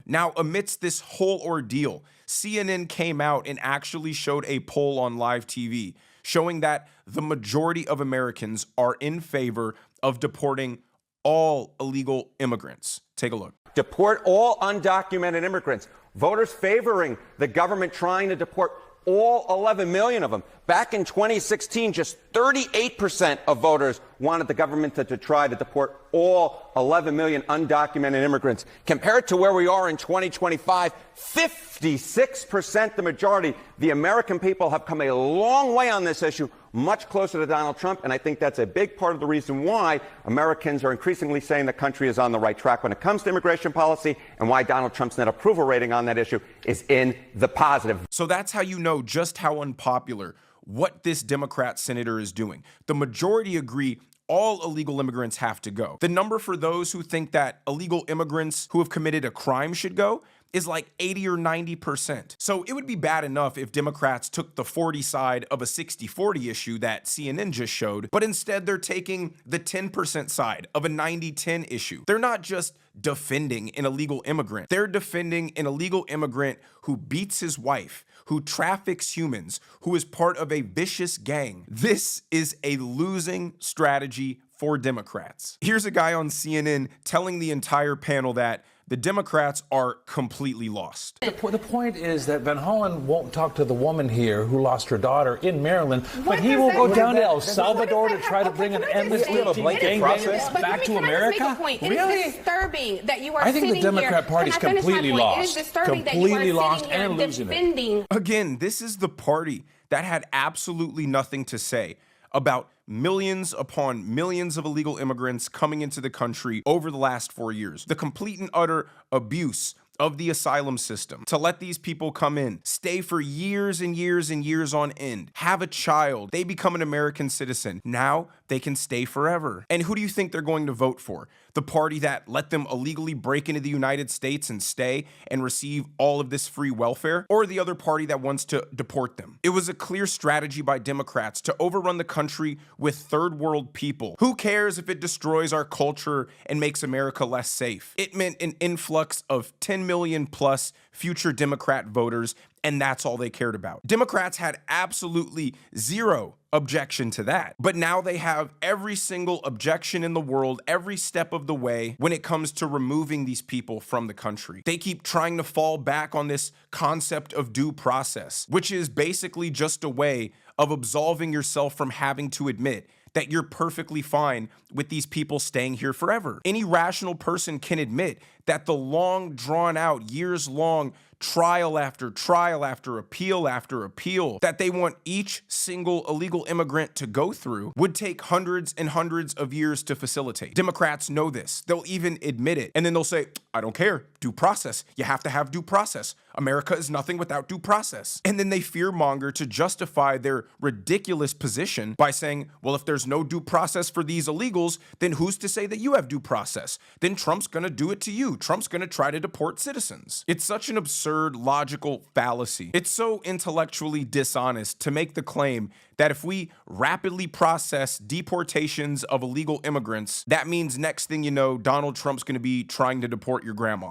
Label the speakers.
Speaker 1: Now, amidst this whole ordeal, CNN came out and actually showed a poll on live TV showing that the majority of Americans are in favor of deporting all illegal immigrants. Take a look.
Speaker 2: Deport all undocumented immigrants. Voters favoring the government trying to deport all 11 million of them. Back in 2016, just 38% of voters wanted the government to try to deport all 11 million undocumented immigrants. Compared to where we are in 2025, 56%, the majority. The American people have come a long way on this issue, much closer to Donald Trump, and I think that's a big part of the reason why Americans are increasingly saying the country is on the right track when it comes to immigration policy, and why Donald Trump's net approval rating on that issue is in the positive.
Speaker 1: So that's how you know just how unpopular what this Democrat senator is doing. The majority agree all illegal immigrants have to go. The number for those who think that illegal immigrants who have committed a crime should go is like 80 or 90%. So it would be bad enough if Democrats took the 40 side of a 60-40 issue that CNN just showed, but instead they're taking the 10% side of a 90-10 issue. They're not just defending an illegal immigrant. They're defending an illegal immigrant who beats his wife, who traffics humans, who is part of a vicious gang. This is a losing strategy for Democrats. Here's a guy on CNN telling the entire panel that the Democrats are completely lost.
Speaker 3: The point is that Van Hollen won't talk to the woman here who lost her daughter in Maryland, but he will go down to El Salvador to try to bring an amnesty gangbangers back to America?
Speaker 4: Really? It is disturbing that you are
Speaker 3: I think
Speaker 4: sitting
Speaker 3: the Democrat
Speaker 4: here.
Speaker 3: Party's completely lost.
Speaker 4: It is disturbing that you are
Speaker 3: lost
Speaker 4: sitting here
Speaker 3: and losing
Speaker 4: defending.
Speaker 3: it.
Speaker 1: Again, this is the party that had absolutely nothing to say about millions upon millions of illegal immigrants coming into the country over the last 4 years. The complete and utter abuse of the asylum system to let these people come in, stay for years and years and years on end, have a child, they become an American citizen. Now they can stay forever. And who do you think they're going to vote for? The party that let them illegally break into the United States and stay and receive all of this free welfare? Or the other party that wants to deport them? It was a clear strategy by Democrats to overrun the country with third world people. Who cares if it destroys our culture and makes America less safe? It meant an influx of 10 million plus future Democrat voters, and that's all they cared about. Democrats had absolutely zero objection to that. But now they have every single objection in the world, every step of the way when it comes to removing these people from the country. They keep trying to fall back on this concept of due process, which is basically just a way of absolving yourself from having to admit that you're perfectly fine with these people staying here forever. Any rational person can admit that the long, drawn out, years-long trial after appeal after appeal that they want each single illegal immigrant to go through would take hundreds and hundreds of years to facilitate. Democrats know this. They'll even admit it. And then they'll say, I don't care. Due process. You have to have due process. America is nothing without due process. And then they fearmonger to justify their ridiculous position by saying, well, if there's no due process for these illegals, then who's to say that you have due process? Then Trump's gonna do it to you. Trump's gonna try to deport citizens. It's such an absurd logical fallacy. It's so intellectually dishonest to make the claim that if we rapidly process deportations of illegal immigrants, that means next thing you know, Donald Trump's gonna be trying to deport your grandma.